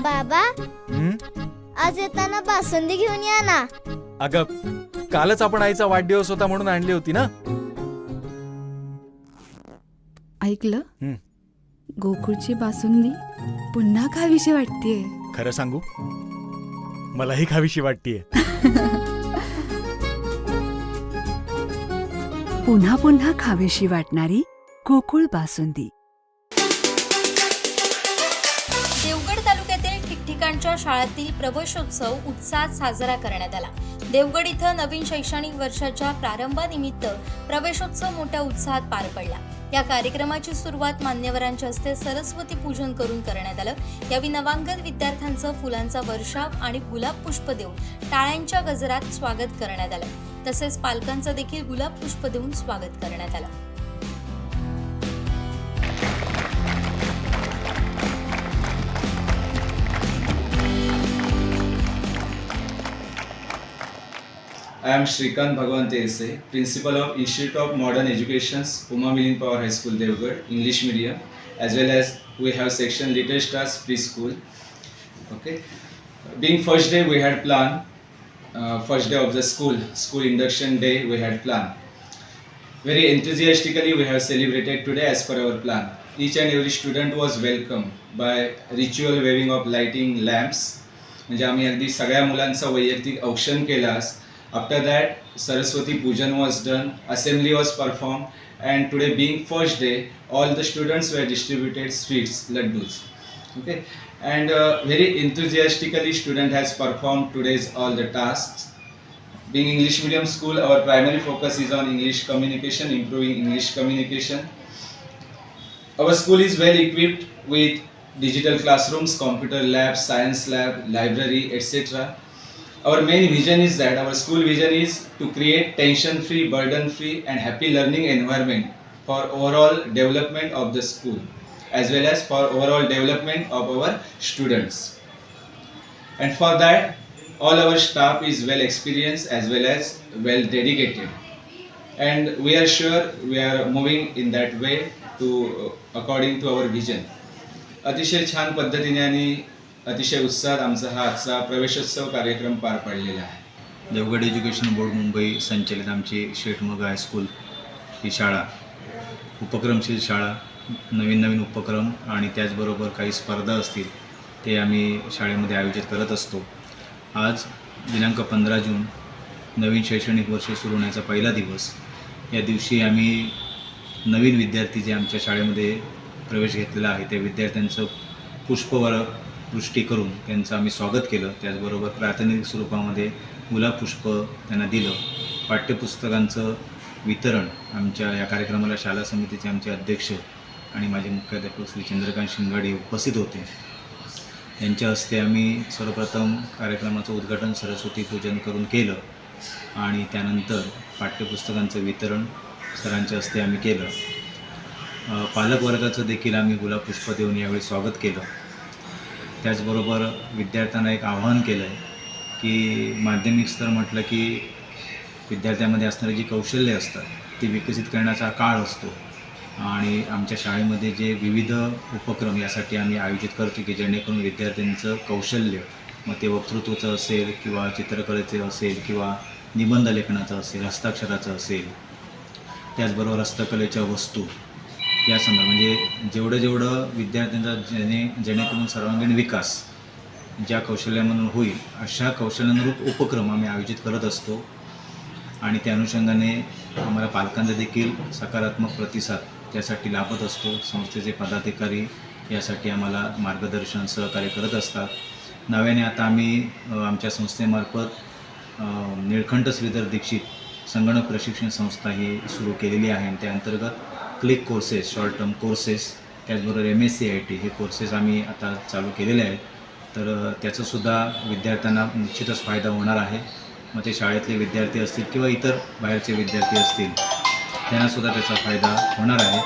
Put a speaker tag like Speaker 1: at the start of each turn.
Speaker 1: बाबा, आज येताना बासुंदी घेऊन या ना.
Speaker 2: अगं, कालच आपण आईचा वाढदिवस होता म्हणून आणली होती ना.
Speaker 3: ऐकलं, गोकुळची बासुंदी पुन्हा खावीशी वाटतेय.
Speaker 2: खरं सांगू, मलाही खावीशी वाटतेय.
Speaker 3: पुन्हा पुन्हा खावीशी वाटणारी गोकुळ बासुंदी.
Speaker 4: देवगड तालुक्यातील ठिकठिकाणच्या शाळांतील प्रवेशोत्सव उत्साहात साजरा करण्यात आला. देवगड इथं नवीन शैक्षणिक वर्षाच्या प्रारंभानिमित्त प्रवेशोत्सव मोठ्या उत्साहात पार पडला. या कार्यक्रमाची सुरुवात मान्यवरांच्या हस्ते सरस्वती पूजन करून करण्यात आलं. यावेळी नवांगत विद्यार्थ्यांचं फुलांचा वर्षाव आणि गुलाब पुष्प देऊन टाळ्यांच्या गजरात स्वागत करण्यात आलं. तसेच पालकांचं देखील गुलाब पुष्प देऊन स्वागत करण्यात आलं.
Speaker 5: I am Shrikant Bhagwante Ese, Principal of Institute of Modern Education's Uma Milin Power High School, Devgarh, English medium, as well as we have section Little Stars Preschool. Okay, being first day we had planned, first day of the school induction day we had planned. Very enthusiastically we have celebrated today as per our plan. Each and every student was welcomed by ritual waving of lighting lamps. म्हणजे आम्ही अगदी सगळ्या मुलांचा वैयक्तिक औक्षण केलास. After that, Saraswati Pujan was done, assembly was performed, and today being first day, all the students were distributed sweets, laddus. Okay, and very enthusiastically student has performed today's all the tasks. Being English medium school, our primary focus is on English communication, improving English communication. Our school is well equipped with digital classrooms, computer lab, science lab, library, etc. Our main vision is that our school vision is to create tension-free, burden-free and happy learning environment for overall development of the school as well as for overall development of our students. And for that, all our staff is well experienced as well as well dedicated. And we are sure we are moving in that way to according to our vision. अतिशय छान पद्धतीने आणि अतिशय उत्साहात आमचा हा आजचा प्रवेशोत्सव कार्यक्रम पार पडलेला आहे.
Speaker 6: देवगड एज्युकेशन बोर्ड मुंबई संचलित आमची शेठमग हायस्कूल ही शाळा उपक्रमशील शाळा, नवीन उपक्रम आणि त्याचबरोबर काही स्पर्धा असतील ते आम्ही शाळेमध्ये आयोजित करत असतो. आज दिनांक 15 जून नवीन शैक्षणिक वर्ष सुरू होण्याचा पहिला दिवस. या दिवशी आम्ही नवीन विद्यार्थी जे आमच्या शाळेमध्ये प्रवेश घेतलेला आहे त्या विद्यार्थ्यांचं पुष्पवृष्टी करून त्यांचं आम्ही स्वागत केलं. त्याचबरोबर प्रातिनिधिक स्वरूपामध्ये गुलाब पुष्प त्यांना दिलं. पाठ्यपुस्तकांचं वितरण आमच्या या कार्यक्रमाला शाळा समितीचे आमचे अध्यक्ष आणि माझे मुख्याध्यापक श्री चंद्रकांत शिंगाडे उपस्थित होते. त्यांच्या हस्ते आम्ही सर्वप्रथम कार्यक्रमाचं उद्घाटन सरस्वती पूजन करून केलं आणि त्यानंतर पाठ्यपुस्तकांचं वितरण सरांच्या हस्ते आम्ही केलं. पालकवर्गाचं देखील आम्ही गुलाब पुष्प देऊन यावेळी स्वागत केलं. त्याचबरोबर विद्यार्थ्यांना एक आवाहन केलं आहे की माध्यमिक स्तर म्हटलं की विद्यार्थ्यांमध्ये असणारी जी कौशल्ये असतात ती विकसित करण्याचा काळ असतो आणि आमच्या शाळेमध्ये जे विविध उपक्रम यासाठी आम्ही आयोजित करतो की जेणेकरून विद्यार्थ्यांचं कौशल्य, मग ते वक्तृत्वाचं असेल किंवा चित्रकलेचं असेल किंवा निबंध लेखनाचं असेल, हस्ताक्षराचं असेल, त्याचबरोबर हस्तकलेच्या वस्तू या संदर्भात म्हणजे जेवढं विद्यार्थ्यांचा जेणेकरून सर्वांगीण विकास ज्या कौशल्यामधून होईल अशा कौशल्यानुरूप उपक्रम आम्ही आयोजित करत असतो. आणि त्या अनुषंगाने आम्हाला पालकांचा देखील सकारात्मक प्रतिसाद त्यासाठी लाभत असतो. संस्थेचे पदाधिकारी यासाठी आम्हाला मार्गदर्शन सहकार्य करत असतात. नव्याने आता आम्ही आमच्या संस्थेमार्फत निळकंठ श्रीधर दीक्षित संगणक प्रशिक्षण संस्था ही सुरू केलेली आहे आणि त्या अंतर्गत click courses, short term courses, त्याचबरोबर MSc हे कोर्सेस आम्ही आता चालू केलेले आहेत. तर त्याचासुद्धा विद्यार्थ्यांना निश्चितच फायदा होणार आहे. मग ते शाळेतले विद्यार्थी असतील किंवा इतर बाहेरचे विद्यार्थी असतील त्यांनासुद्धा त्याचा फायदा होणार आहे.